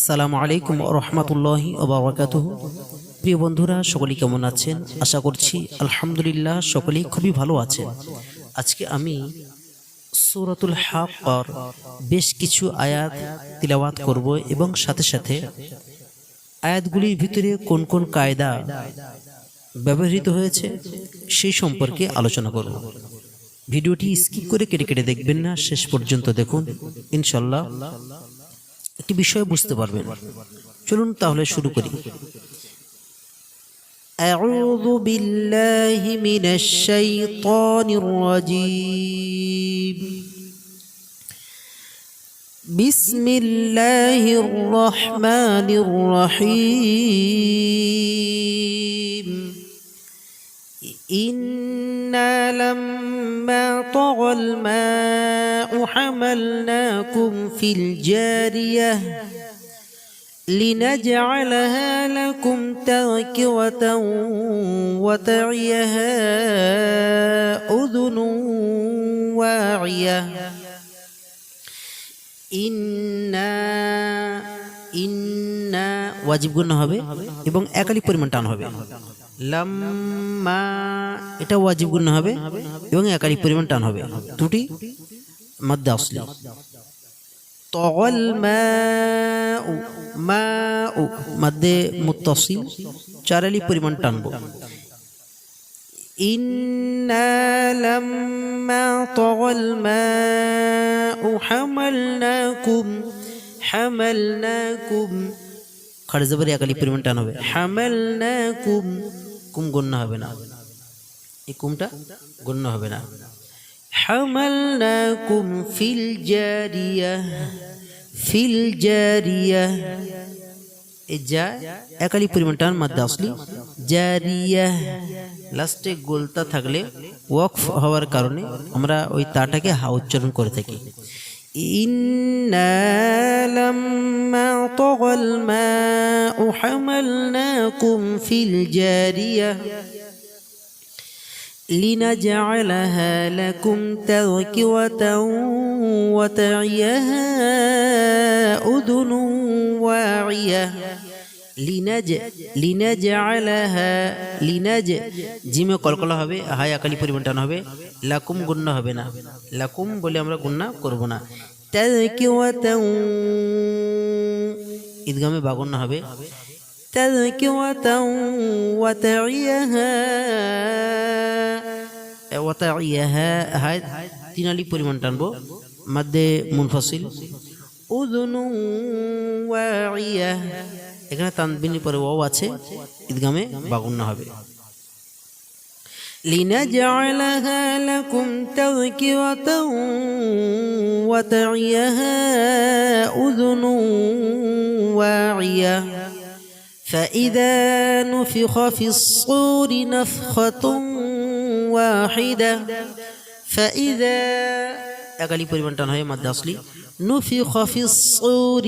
আসসালামু আলাইকুম ওয়া রাহমাতুল্লাহি ওয়া বারাকাতুহু। প্রিয় বন্ধুরা, সকলেই কেমন আছেন? আশা করছি আলহামদুলিল্লাহ সকলেই খুবই ভালো আছেন। আজকে আমি সূরাতুল হাক্কার বেশ কিছু আয়াত তিলাওয়াত করব এবং সাথে সাথে আয়াতগুলির ভিতরে কোন কোন কায়দা ব্যবহৃত হয়েছে সেই সম্পর্কে আলোচনা করব। ভিডিওটি স্কিপ করে কেটে কেটে দেখবেন না, শেষ পর্যন্ত দেখুন, ইনশাআল্লাহ একটি বিষয় বুঝতে পারবেন। চলুন তাহলে শুরু করি। আউযু বিল্লাহি মিনাশ শাইতানির রাজীম। বিসমিল্লাহির রহমানির রহিম। ইন্না লাম্মা তাগাল মাউ হামালনাকুম ফিল জারিয়াহ লিনাজআলাহা লাকুম তাযকিরাতাও ওয়া তা'ইয়াহা উযুনুন ওয়া'িয়াহ। ইন্না ওয়াজিব গুণনা হবে এবং একালি পরিমাণ টান হবে। লাম্মা এটা ওয়াজিব গুণনা হবে এবং একালি পরিমাণ টান হবে। দুটি মাদ্দে আসলি। তাগাল মাউ মাউ মাদ্দে মুত্তাসিল, চারালি পরিমাণ টানবো। ইন্না লাম্মা তাগাল মাউ হামালনাকুম খাড়ে জবর একালি পরিমাণ টান হবে। হামালনাকুম, কুম গণ্য হবে না, এই কুমটা গণ্য হবে না। হামালনাকুম ফিল জারিয়াহ, এই যা একালি পরিমাণ টান মাদ্দে আসলি। জারিয়াহ লাস্টে গোলতা থাকলে ওয়াকফ হওয়ার কারণে আমরা ওই তাটাকে হা উচ্চারণ করে থাকি। ইন্না লাম্মা তাগাল মাউ হামালনাকুম ফিল জারিয়াহ লিনাজআলাহা লাকুম তাযকিরাতাও ওয়া তা'ইয়াহা উযুনুন ওয়া'িয়াহ। লিনাজআলাহা জিমে কলকলা হবে, হায় আকালি পরিমাণ টান হবে। লাকুম গুণনা হবে না, লাকুম বলে আমরা গুণনা করব না। তাযকিরাতাও ইদগামে বা গুণনা হবে। তাযকিরাতাও ওয়া তা'ইয়াহা হায় তিন আলিফ পরিমাণ টানবো, মাদ্দে মুনফাসিল। উযুনুন ওয়া'িয়াহ এখানে তানবিনের পরে ওয়াও আছে, ইদগামে বা গুণনা হবে। লিনাজআলাহা লাকুম তাযকিরাতাও ওয়া তা'ইয়াহা উযুনুন ওয়া'িয়াহ। فإذا نفخ في الصور نفخة واحدة فإذا একালি পরিমাণ টান হয় মাদ্দে আসলি। نفخ في الصور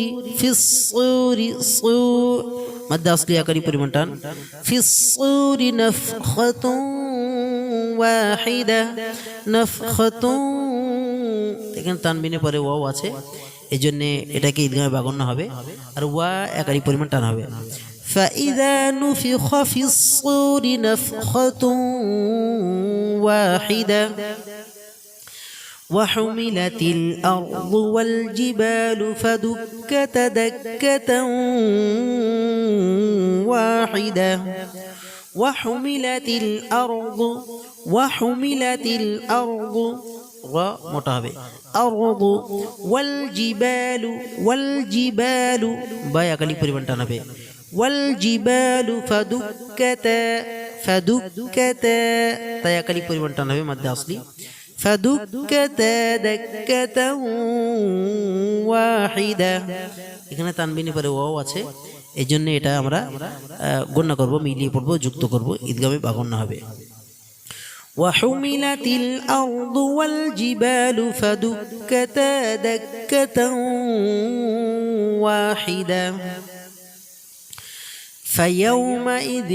মাদ্দে আসলি একালি পরিমাণ টান। في الصور نفخة واحدة نفخة এখানে তানবিনের পরে ওয়াও আছে, এই জন্য এটাকে ইদগামে বা গুণনা হবে আর ওয়া একালি পরিমাণ টান হবে। فإذا نفخ في الصور نفخة واحدة وحملت الأرض والجبال فدكتا دكة واحدة وحملت الأرض মোটা হবে أرض والجبال বা একালি পরিমাণ টান হবে। والجبال فدكتا তাই একালি পরিমাণ টান হবে মাদ্দে আসলি। فدكتا دكة واحدة এখানে তানবিনের পরে ওয়াও আছে, এই জন্য এটা আমরা গণ্য করব, মিলিয়ে পড়বো, যুক্ত করব, ঈদগামে বা গণ্য হবে। وحملت الأرض والجبال فدكتا دكة واحدة فيومئذ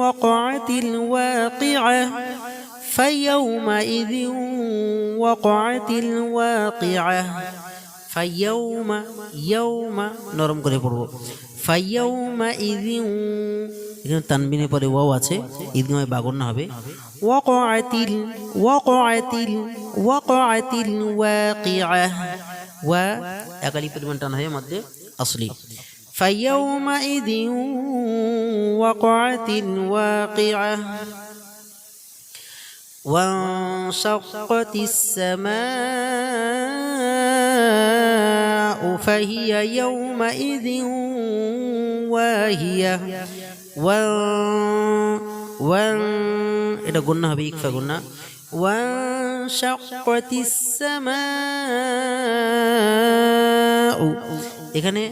وقعت الواقعة فيومئذ وقعت الواقعة ফাইয়াউমা ইয়াউমা নরম করে পড়ব ফাইয়াউমা ইযিন এখানে তানবিনের পরে ওয়াও আছে ঈদগামে বাগন্না হবে ওয়াকাতিল ওয়াকাতিল ওয়াকাতিল ওয়াকিআহ ওয়া একালি পরিমাণ টান হয় মধ্যে আসলি ফাইয়াউমা ইযিন ওয়াকাতিল ওয়াকিআহ وانشقت السماء فهي يومئذ واهية এটা গুন্না হবে ইকফা গুন্না وانشقت السماء এখানে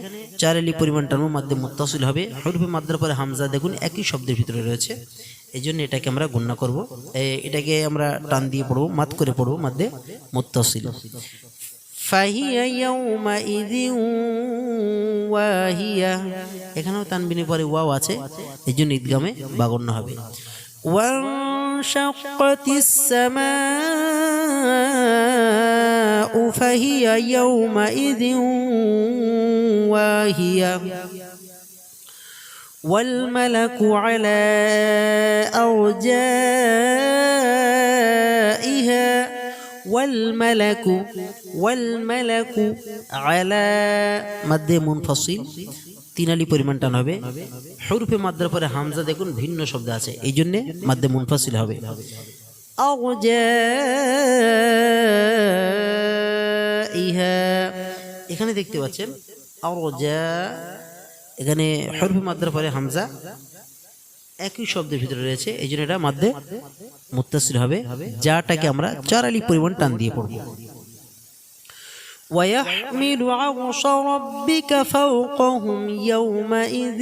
চার আলি পরিমাণটার মধ্যে মুত্তাসিল হবে হরফে মাদ্রার পরে হামজা দেখুন একই শব্দের ভিতরে রয়েছে এইজন্য এটাকে আমরা গুণনা করব এটাকে আমরা টান দিয়ে পড়ব মাত করে পড়ব মধ্যে মুত্তাসিল ফাহিয়া ইয়াউমাইযিন ওয়াহিয়া এখানেও তানবিনের পরে ওয়াও আছে এইজন্য ঈদগামে বাগন্না হবে ওয়ানশাক্কাতিস সামাউ ফাহিয়া ইয়াউমাইযিন ওয়াহিয়া والملك على أرجائها والملك على مد منفصل তিন আলি পরিমাণ টান হবে হরফে মাদ্রার পরে হামজা দেখুন ভিন্ন শব্দ আছে এইজন্য মাদ্দে মুনফাসিল হবে আরজাইহা এখানে দেখতে পাচ্ছেন আরজা এখানে হরফে মাদ্রার পরে হামজা একই শব্দের ভিতরে রয়েছে এইজন্য এটা মাদ্দে মুত্তাসিল হবে যাটাকে আমরা চার আলি পরিমাণ টান দিয়ে পড়ব ويحمل عرش ربك فوقهم يومئذ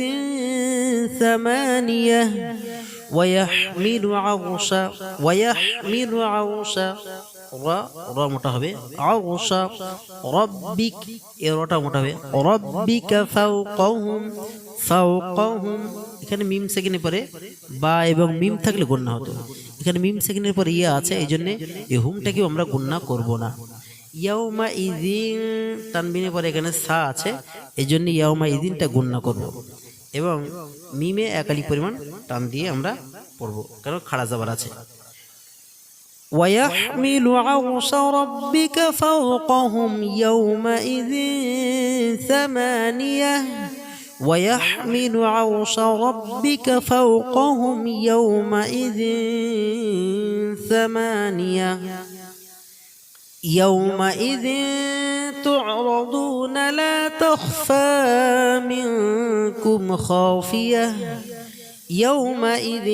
ثمانية ويحمل عرش را মোটা হবে عرش ربك এরটা মোটা হবে ربك فوقهم এখানে মিম সেকেন্ডের পরে বা এবং মিম থাকলে গুণনা হতো এখানে মিম সেকেন্ডের পরে ইয়া আছে এইজন্য এই হুমটাকে আমরা গুণনা করব না ইয়াউমা ইযিন তানবিনের পরে এখানে সা আছে এইজন্য ইয়াউমা ইযিনটা গুণনা করব এবং মিমে একালি পরিমাণ টান দিয়ে আমরা পড়ব কারণ খাড়া জাবার আছে ويحمل عرش ربك فوقهم يومئذ ثمانية ويحمل عرش ربك فوقهم يومئذ ثمانية يومئذ تعرضون لا تخفى منكم خافية يومئذ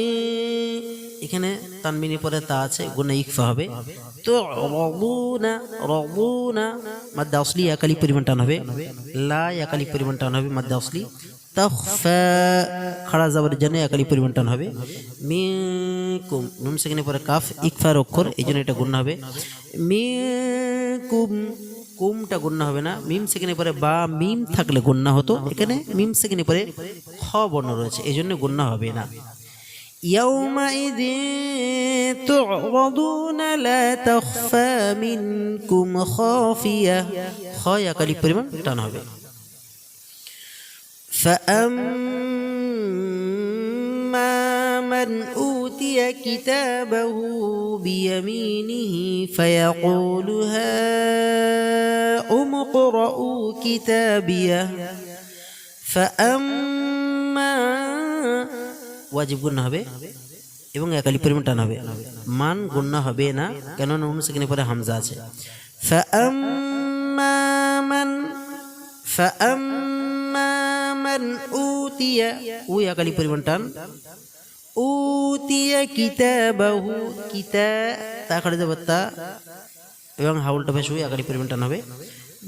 এখানে তানবিনের পরে তা আছে গুণা ইকফা হবে তো রবুনা মাদ্দা আসলি একালি পরিমাণ টান হবে লা একালি পরিমাণ টান হবে মাদ্দা আসলি তাখফা খাড়া জাবার জন্য একালি পরিমাণ টান হবে মিনকুম নুন সেকেন্ডের পরে কাফ ইকফার অক্ষর এইজন্য এটা গুণা হবে মিনকুম কুমটা গুণনা হবে না মিম সেকেন্ডের পরে বা মিম থাকলে গুণনা হতো এখানে মিম সেকেন্ডের পরে খ বর্ণ রয়েছে এইজন্য গুণনা হবে না يومئذ تعرضون لا تخفى منكم خافية خايا كلي পরিমাণ টান হবে فأما من أوتي كتابه بيمينه فيقول هاؤم اقرءوا كتابيه فأما ওয়াজিব গুণনা হবে এবং একালি পরিমাণ টান হবে মান গুণনা হবে না কেন নুন সেকেন্ডের পরে হামজা আছে فأما من أوتي ওই একালি পরিমাণ টান উতিয়া কিতাবাহু কিতা তা খাড়ে দেব তা এবং হাউলটা বেশ ওই একালি পরিমাণ টান হবে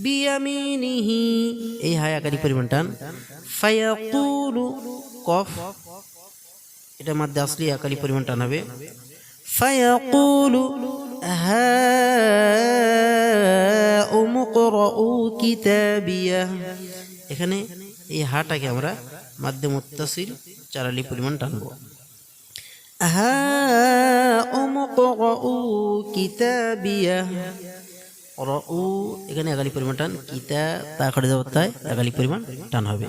বিয়ামিনিহি এই হায় একালি পরিমাণ টান ফায়াকুলু কফ এটা মধ্যে আসলি একালি পরিমাণ টান হবে ফায়াকুলু হাউম ইকরাউ কিতাবিয়া এখানে এই হাটাকে আমরা মধ্যে মুত্তাসিল চার আলি পরিমাণ টানবো হাউম ইকরাউ কিতাবিয়া উ এখানে একালি পরিমাণ টান, কিতা তা করে দেওয়ার তাই একালি পরিমাণ টান হবে।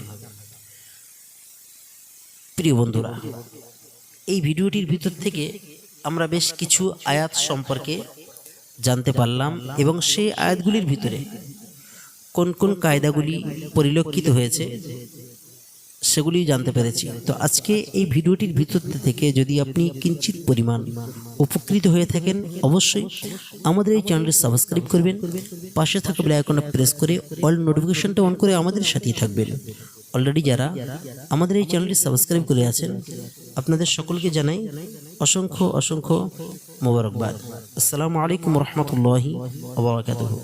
প্রিয় বন্ধুরা, এই ভিডিওটির ভিতর থেকে আমরা বেশ কিছু আয়াত সম্পর্কে জানতে পারলাম এবং সেই আয়াতগুলির ভিতরে কোন কোন কায়দাগুলি পরিলক্ষিত হয়েছে সেগুলি জানতে পেরেছি। তো আজকে এই ভিডিওটির ভিতর থেকে যদি আপনি কিঞ্চিত পরিমাণ উপকৃত হয়ে থাকেন, অবশ্যই আমাদের এই চ্যানেলটি সাবস্ক্রাইব করবেন, পাশে থাকা বেল আইকনটা প্রেস করে অল নোটিফিকেশনটা অন করে আমাদের সাথেই থাকবেন। অলরেডি যারা আমাদের এই চ্যানেলটি সাবস্ক্রাইব করে আছেন আপনাদের সকলকে জানাই অসংখ্য অসংখ্য মোবারকবাদ। আসসালামু আলাইকুম রহমতুল্লাহি ওয়া বারাকাতুহু।